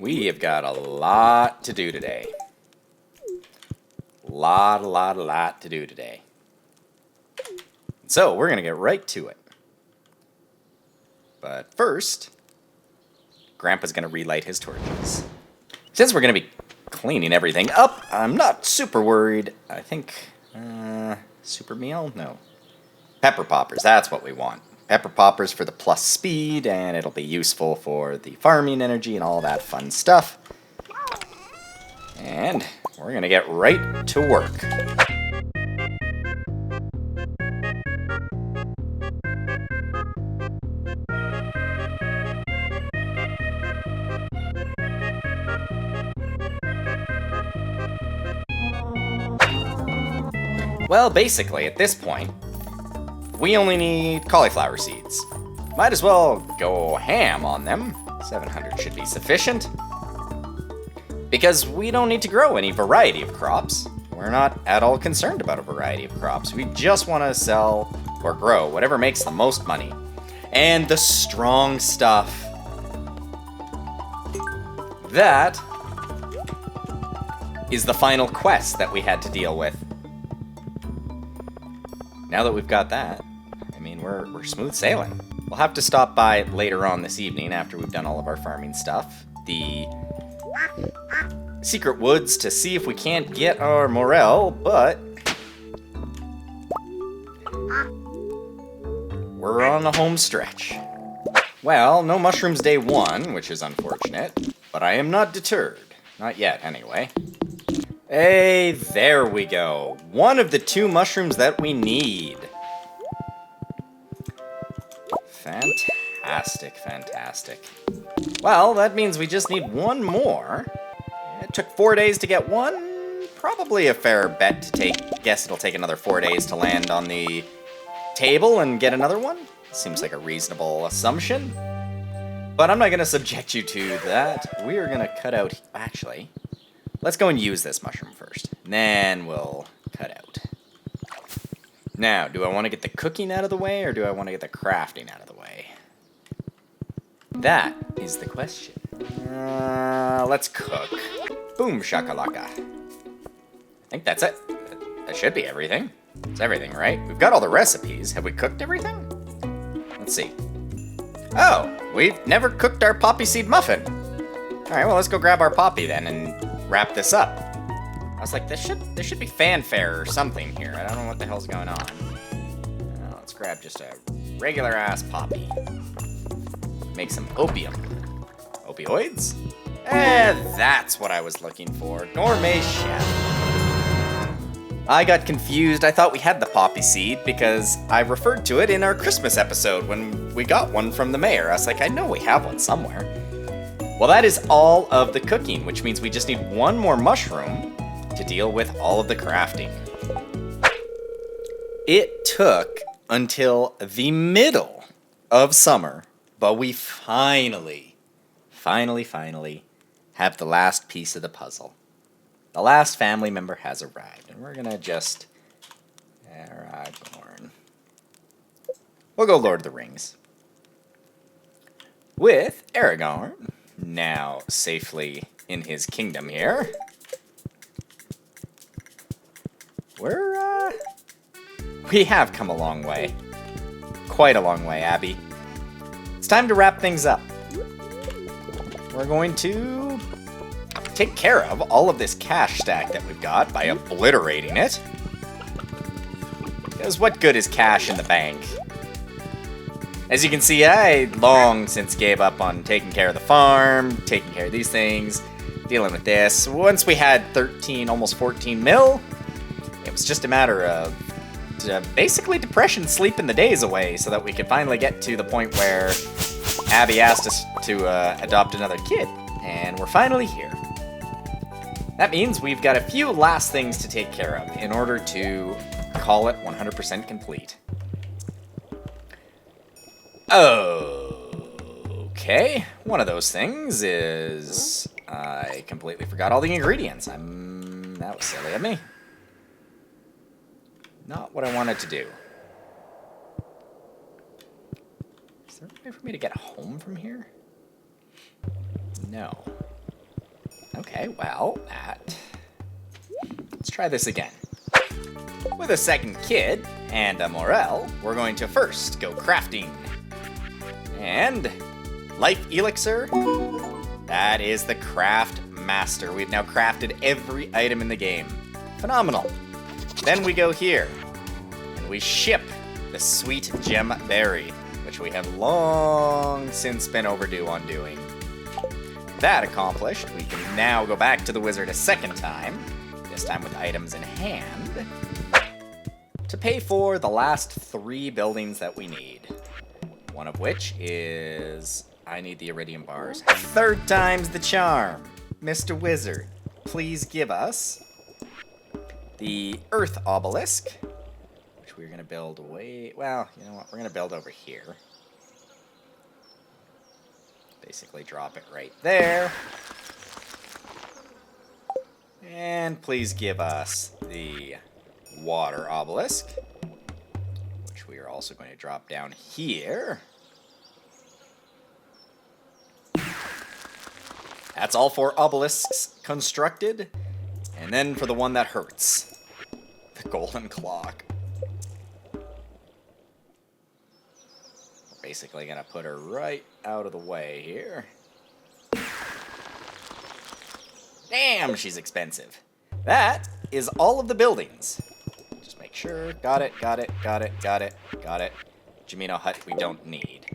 We have got a lot to do today. Lot to do today. So, we're going to get right to it. But first, Grandpa's going to relight his torches. Since we're going to be cleaning everything up, I'm not super worried. I think, super meal? No. Pepper poppers, that's what we want. Pepper poppers for the plus speed, and it'll be useful for the farming energy and all that fun stuff. And we're going to get right to work. Well, basically, at this point, we only need cauliflower seeds. Might as well go ham on them. 700 should be sufficient. Because we don't need to grow any variety of crops. We're not at all concerned about a variety of crops. We just want to sell or grow whatever makes the most money. And the strong stuff. That is the final quest that we had to deal with. Now that we've got that, I mean, we're smooth sailing. We'll have to stop by later on this evening after we've done all of our farming stuff. The secret woods to see if we can't get our morel, but we're on the home stretch. Well, no mushrooms day one, which is unfortunate, but I am not deterred. Not yet, anyway. Hey, there we go. One of the 2 mushrooms that we need. Fantastic, fantastic. Well, that means we just need 1 more. It took 4 days to get 1. Probably a fair bet to take. Guess it'll take another 4 days to land on the table and get another one. Seems like a reasonable assumption. But I'm not going to subject you to that. We are going to cut out... Actually... Let's go and use this mushroom first. Then we'll cut out. Now, do I want to get the cooking out of the way, or do I want to get the crafting out of the way? That is the question. Let's cook. Boom shakalaka. I think that's it. That should be everything. It's everything, right? We've got all the recipes. Have we cooked everything? Let's see. Oh, we've never cooked our poppy seed muffin. All right, well, let's go grab our poppy then and wrap this up. I was like, there should be fanfare or something here. I don't know what the hell's going on. Let's grab just a regular ass poppy. Make some opium. Opioids? That's what I was looking for. Gourmet chef. I got confused. I thought we had the poppy seed because I referred to it in our Christmas episode when we got one from the mayor. I was like, I know we have one somewhere. Well, that is all of the cooking, which means we just need 1 more mushroom to deal with all of the crafting. It took until the middle of summer, but we finally have the last piece of the puzzle. The last family member has arrived, and we're gonna just... Aragorn. We'll go Lord of the Rings. With Aragorn... now safely in his kingdom here. We have come a long way. Quite a long way, Abby. It's time to wrap things up. We're going to take care of all of this cash stack that we've got by obliterating it. Because what good is cash in the bank? As you can see, I long since gave up on taking care of the farm, taking care of these things, dealing with this. Once we had 13, almost 14 mil, it was just a matter of basically depression sleeping the days away so that we could finally get to the point where Abby asked us to adopt another kid, and we're finally here. That means we've got a few last things to take care of in order to call it 100% complete. Okay, one of those things is I completely forgot all the ingredients. That was silly of me. Not what I wanted to do. Is there a way for me to get home from here? No. Okay, well, let's try this again. With a second kid and a morel, we're going to first go crafting. And life elixir, that is the craft master. We've now crafted every item in the game. Phenomenal. Then we go here, and we ship the sweet gem berry, which we have long since been overdue on doing. That accomplished, we can now go back to the wizard a second time, this time with items in hand, to pay for the last 3 buildings that we need. One of which is, I need the iridium bars. 3rd time's the charm. Mr. Wizard, please give us the earth obelisk, which we're gonna build way, well, you know what, we're gonna build over here. Basically drop it right there. And please give us the water obelisk, which we are also going to drop down here. That's all 4 obelisks constructed. And then for the one that hurts, the golden clock. We're basically gonna put her right out of the way here. Damn, she's expensive. That is all of the buildings. Just make sure. Got it, got it, got it, got it, got it. Jimino hut we don't need.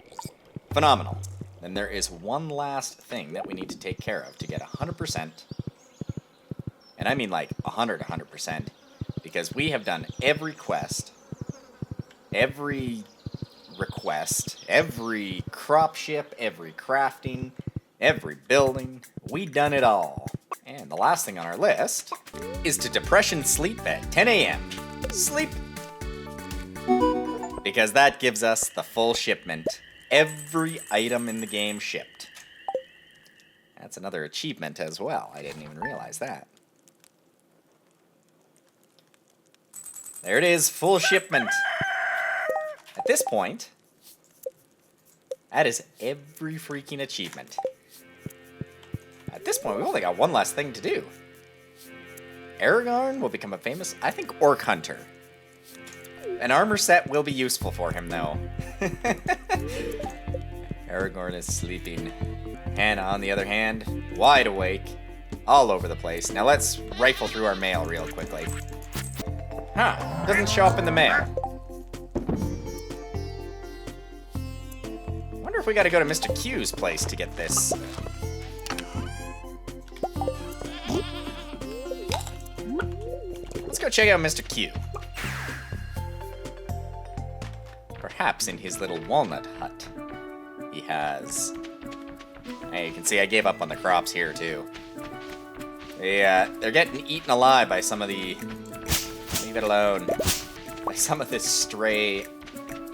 Phenomenal. Then there is one last thing that we need to take care of to get 100%. And I mean like 100%. Because we have done every quest, every request, every crop ship, every crafting, every building. We done it all. And the last thing on our list is to depression sleep at 10 a.m. Sleep! Because that gives us the full shipment. Every item in the game shipped. That's another achievement as well. I didn't even realize that. There it is, full shipment. At this point, that is every freaking achievement. At this point, we've only got one last thing to do. Aragorn will become a famous, I think, orc hunter. An armor set will be useful for him, though. Aragorn is sleeping. Hannah, on the other hand, wide awake, all over the place. Now let's rifle through our mail real quickly. Huh, doesn't show up in the mail. I wonder if we gotta go to Mr. Q's place to get this. Let's go check out Mr. Q. Perhaps in his little walnut hut, he has... Hey, you can see I gave up on the crops here, too. They're getting eaten alive by some of the... Leave it alone. By some of this stray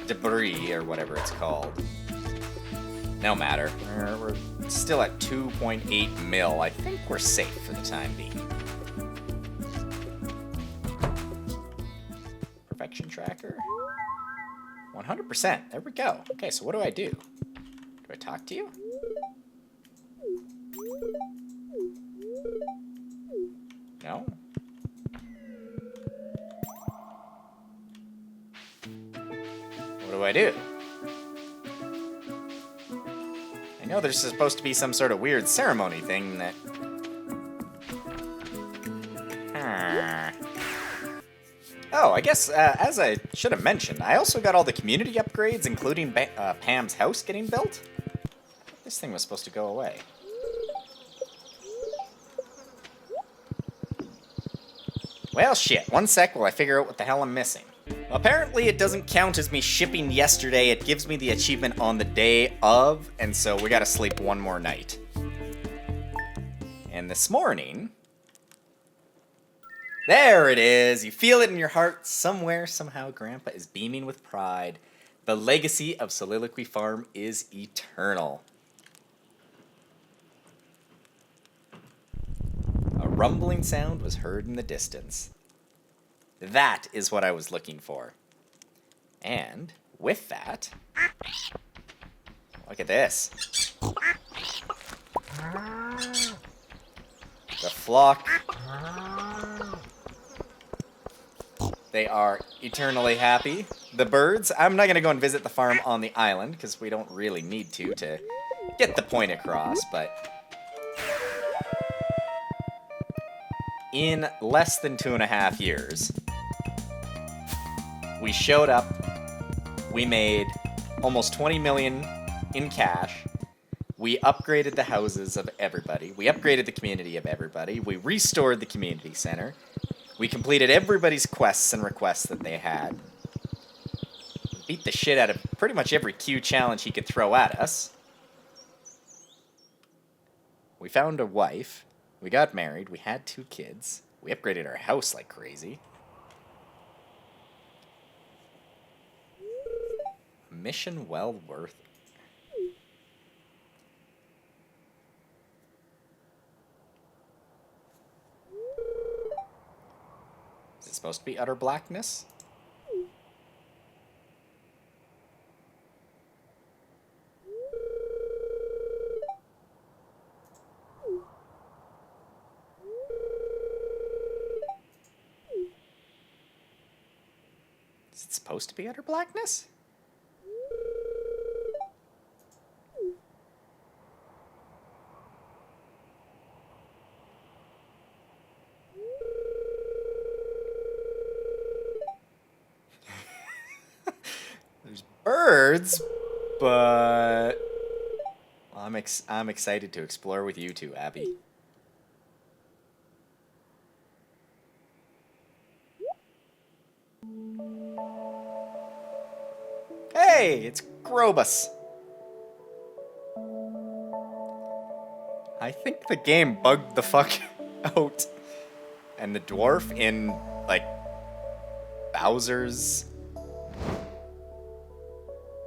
debris, or whatever it's called. No matter. We're still at 2.8 mil. I think we're safe for the time being. Perfection tracker. 100%. There we go. Okay, so what do I do? Do I talk to you? No? What do I do? I know there's supposed to be some sort of weird ceremony thing that... Oh, I guess, as I should have mentioned, I also got all the community upgrades, including Pam's house getting built. This thing was supposed to go away. Well, shit. One sec while I figure out what the hell I'm missing. Apparently, it doesn't count as me shipping yesterday. It gives me the achievement on the day of, and so we gotta sleep one more night. And this morning... There it is! You feel it in your heart. Somewhere, somehow, Grandpa is beaming with pride. The legacy of Soliloquy Farm is eternal. A rumbling sound was heard in the distance. That is what I was looking for. And with that, look at this. The flock. They are eternally happy. The birds. I'm not going to go and visit the farm on the island, because we don't really need to get the point across, but... In less than 2.5 years, we showed up, we made almost 20 million in cash, we upgraded the houses of everybody, we upgraded the community of everybody, we restored the community center, we completed everybody's quests and requests that they had, we beat the shit out of pretty much every Q challenge he could throw at us, we found a wife, we got married, we had 2 kids, we upgraded our house like crazy. Mission well worth it. Is it supposed to be utter blackness? Is it supposed to be utter blackness? There's birds, but I'm excited to explore with you two, Abby. Hey, it's Grobus. I think the game bugged the fuck out. And the dwarf in, like, Bowser's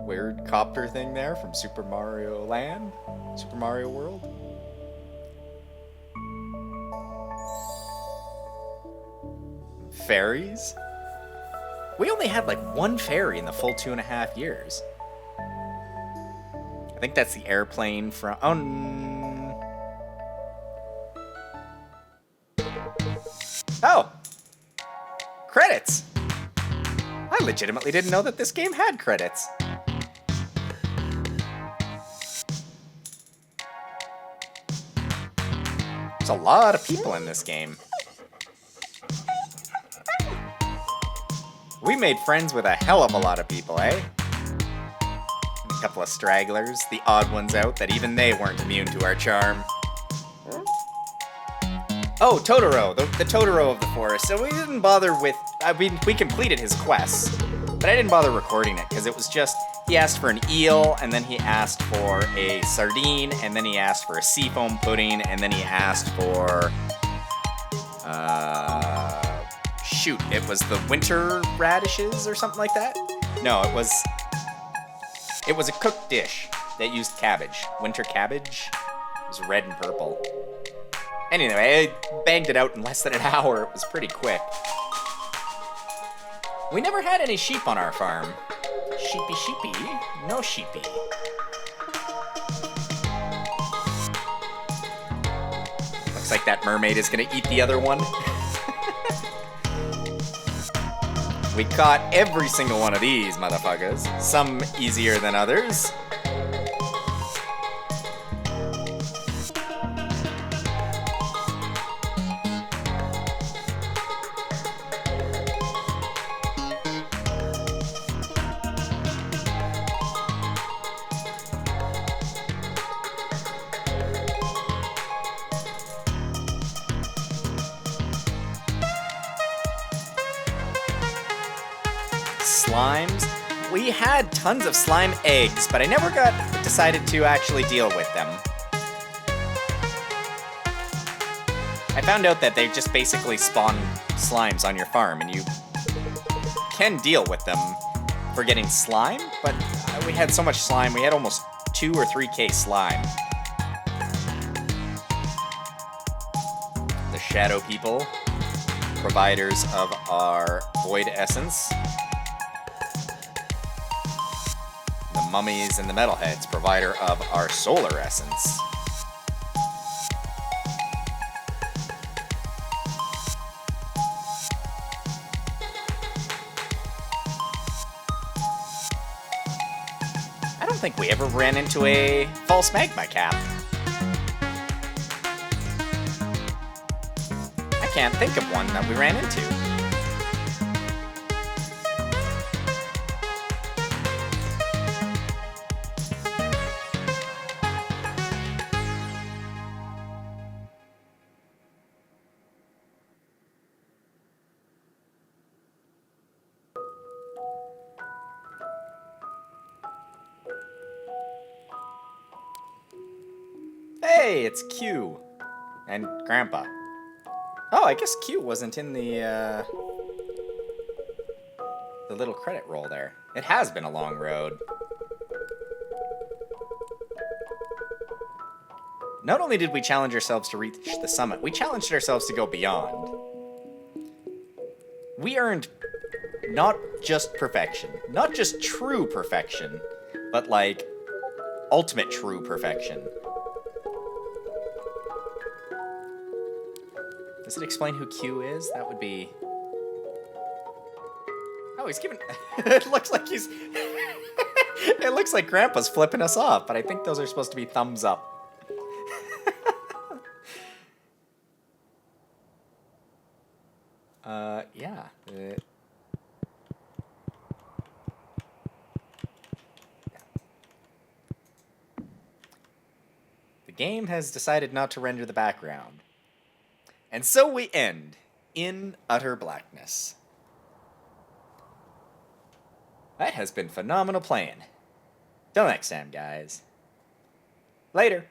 weird copter thing there from Super Mario Land? Super Mario World? Fairies? We only had like 1 fairy in the full 2.5 years. I think that's the airplane from... Oh! Credits! I legitimately didn't know that this game had credits. There's a lot of people in this game. We made friends with a hell of a lot of people, eh? A couple of stragglers, the odd ones out, that even they weren't immune to our charm. Oh, Totoro, the Totoro of the forest. So we didn't bother with... we completed his quests, but I didn't bother recording it, because it was just... He asked for an eel, and then he asked for a sardine, and then he asked for a seafoam pudding, and then he asked for... shoot, it was the winter radishes or something like that? No, it was a cooked dish that used cabbage. Winter cabbage. It was red and purple. Anyway, I banged it out in less than an hour. It was pretty quick. We never had any sheep on our farm. Sheepy sheepy, no sheepy. Looks like that mermaid is gonna eat the other one. We caught every single one of these motherfuckers. Some easier than others. Slimes. We had tons of slime eggs, but I never decided to actually deal with them. I found out that they just basically spawn slimes on your farm, and you can deal with them for getting slime, but we had so much slime, we had almost 2 or 3k slime. The shadow people, providers of our void essence. Mummies and the metalheads, provider of our solar essence. think we ever ran into a false magma cap. I can't think of one that we ran into. Hey, it's Q. And Grandpa. Oh, I guess Q wasn't in the little credit roll there. It has been a long road. Not only did we challenge ourselves to reach the summit, we challenged ourselves to go beyond. We earned not just perfection, not just true perfection, but like ultimate true perfection. Does it explain who Q is? That would be... Oh, he's giving... It looks like he's... It looks like Grandpa's flipping us off, but I think those are supposed to be thumbs up. Yeah. The game has decided not to render the background. And so we end in utter blackness. That has been phenomenal playing. Till next time, guys. Later.